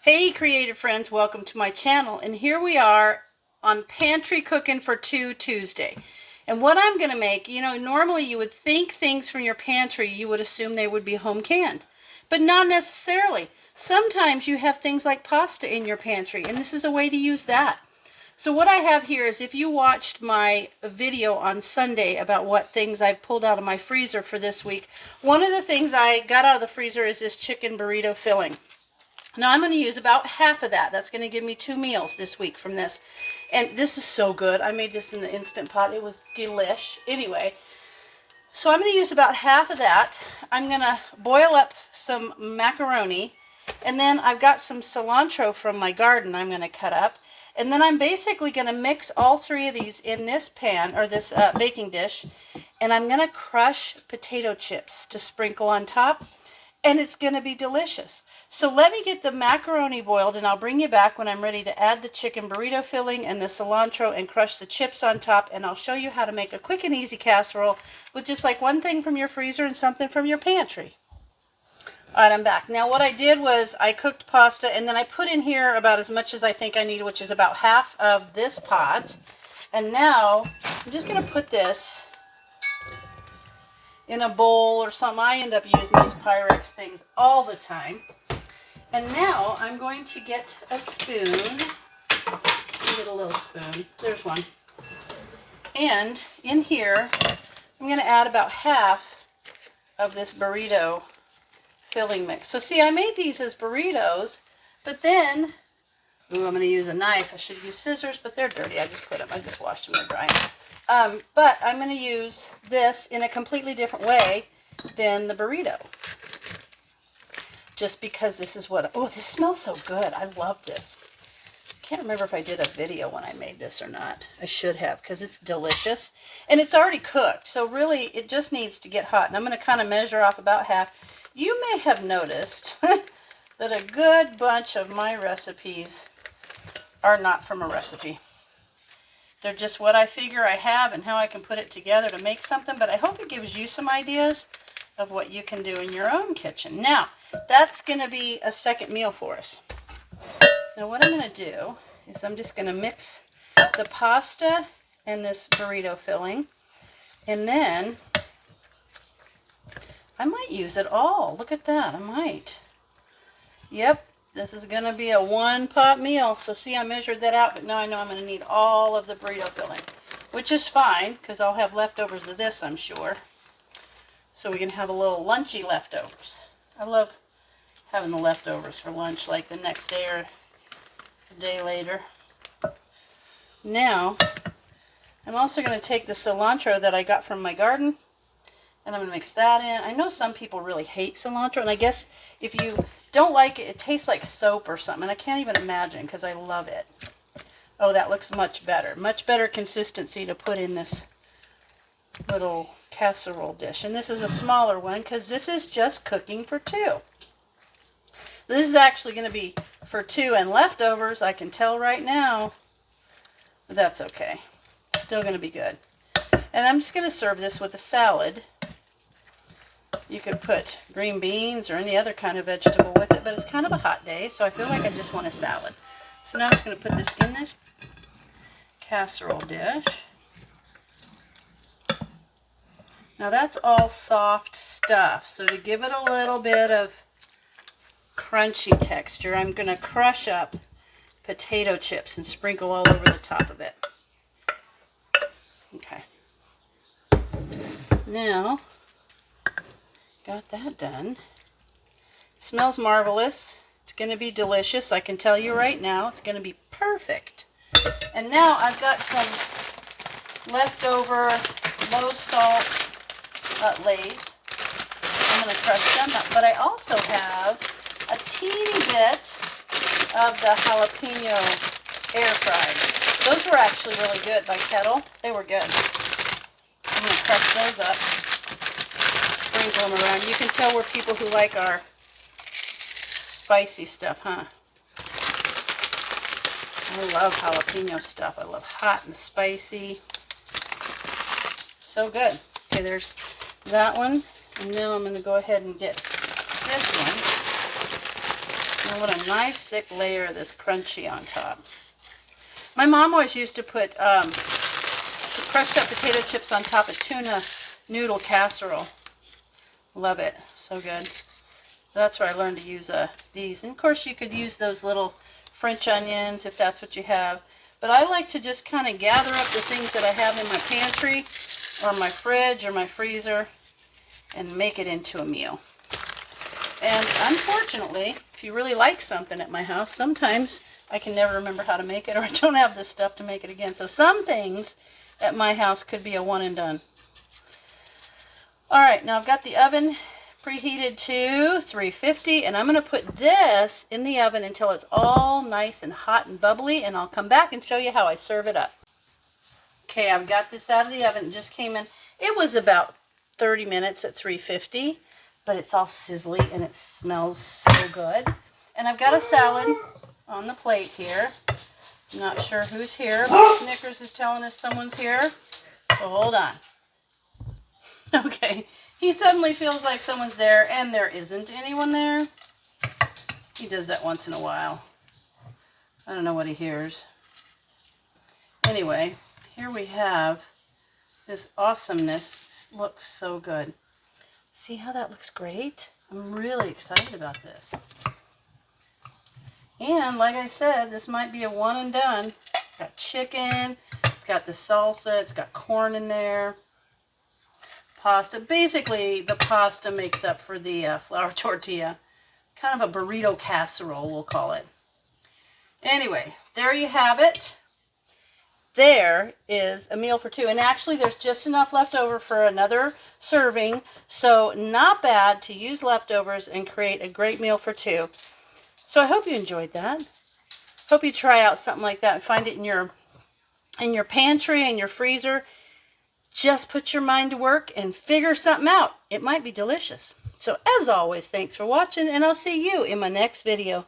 Hey creative friends, welcome to my channel, and here we are on Pantry Cooking for Two Tuesday. And what I'm going to make, normally you would think things from your pantry, you would assume they would be home canned, but not necessarily. Sometimes you have things like pasta in your pantry, and this is a way to use that. So what I have here is, if you watched my video on Sunday about what things I've pulled out of my freezer for this week, one of the things I got out of the freezer is this chicken burrito filling. Now I'm going to use about half of that. That's going to give me 2 meals this week from this. And this is so good. I made this in the Instant Pot. It was delish. Anyway, so I'm going to use about half of that. I'm going to boil up some macaroni. And then I've got some cilantro from my garden I'm going to cut up. And then I'm basically going to mix all 3 of these in this pan, or this baking dish. And I'm going to crush potato chips to sprinkle on top. And it's going to be delicious. So let me get the macaroni boiled, and I'll bring you back when I'm ready to add the chicken burrito filling and the cilantro and crush the chips on top, and I'll show you how to make a quick and easy casserole with just like one thing from your freezer and something from your pantry. Alright, I'm back. Now what I did was I cooked pasta, and then I put in here about as much as I think I need, which is about half of this pot. And now I'm just going to put this in a bowl or something. I end up using these Pyrex things all the time. And now I'm going to get a spoon. Get a little spoon. There's one. And in here, I'm going to add about half of this burrito filling mix. So see, I made these as burritos, but then, I'm going to use a knife. I should use scissors, but they're dirty. I just washed them. They're drying. But I'm going to use this in a completely different way than the burrito. Just because this is what, oh, this smells so good. I love this. I can't remember if I did a video when I made this or not. I should have, because it's delicious. And it's already cooked, so really it just needs to get hot. And I'm going to kind of measure off about half. You may have noticed that a good bunch of my recipes are not from a recipe. They're just what I figure I have and how I can put it together to make something. But I hope it gives you some ideas of what you can do in your own kitchen. Now, that's going to be a second meal for us. Now what I'm going to do is I'm just going to mix the pasta and this burrito filling. And then I might use it all. Look at that. I might. Yep. This is going to be a 1-pot meal. So see, I measured that out, but now I know I'm going to need all of the burrito filling, which is fine because I'll have leftovers of this, I'm sure. So we can have a little lunchy leftovers. I love having the leftovers for lunch, like the next day or a day later. Now, I'm also going to take the cilantro that I got from my garden, and I'm going to mix that in. I know some people really hate cilantro, and I guess if you don't like it, it tastes like soap or something. And I can't even imagine because I love it. Oh, that looks much better. Much better consistency to put in this little casserole dish. And this is a smaller one because this is just cooking for 2. This is actually going to be for 2 and leftovers. I can tell right now. But that's okay. Still going to be good. And I'm just going to serve this with a salad. You could put green beans or any other kind of vegetable with it, but it's kind of a hot day, so I feel like I just want a salad. So now I'm just going to put this in this casserole dish. Now that's all soft stuff, so to give it a little bit of crunchy texture, I'm going to crush up potato chips and sprinkle all over the top of it. Okay. Now, got that done. It smells marvelous. It's going to be delicious. I can tell you right now, it's going to be perfect. And now I've got some leftover low salt Lay's. I'm going to crush them up. But I also have a teeny bit of the jalapeno air fried. Those were actually really good by Kettle. They were good. I'm going to crush those up. Sprinkle them around. You can tell we're people who like our spicy stuff, huh? I love jalapeno stuff. I love hot and spicy. So good. Okay, there's that one. And now I'm going to go ahead and get this one. And I want a nice thick layer of this crunchy on top. My mom always used to put crushed up potato chips on top of tuna noodle casserole. Love it. So good. That's where I learned to use these. And of course you could use those little French onions if that's what you have. But I like to just kind of gather up the things that I have in my pantry or my fridge or my freezer and make it into a meal. And unfortunately, if you really like something at my house, sometimes I can never remember how to make it, or I don't have this stuff to make it again. So some things at my house could be a one and done. All right, now I've got the oven preheated to 350, and I'm going to put this in the oven until it's all nice and hot and bubbly, and I'll come back and show you how I serve it up. Okay, I've got this out of the oven. It just came in. It was about 30 minutes at 350, but it's all sizzly and it smells so good. And I've got a salad on the plate here. I'm not sure who's here, but Snickers is telling us someone's here. So hold on. Okay. He suddenly feels like someone's there, and there isn't anyone there. He does that once in a while. I don't know what he hears. Anyway, here we have this awesomeness. This looks so good. See how that looks great? I'm really excited about this. And like I said, this might be a one and done. It's got chicken, it's got the salsa, it's got corn in there. Pasta. Basically, the pasta makes up for the flour tortilla. Kind of a burrito casserole, we'll call it. Anyway, there you have it. There is a meal for two. And actually, there's just enough left over for another serving. So, not bad to use leftovers and create a great meal for two. So, I hope you enjoyed that. Hope you try out something like that and find it in your pantry and your freezer. Just put your mind to work and figure something out. It might be delicious. So as always, thanks for watching, and I'll see you in my next video.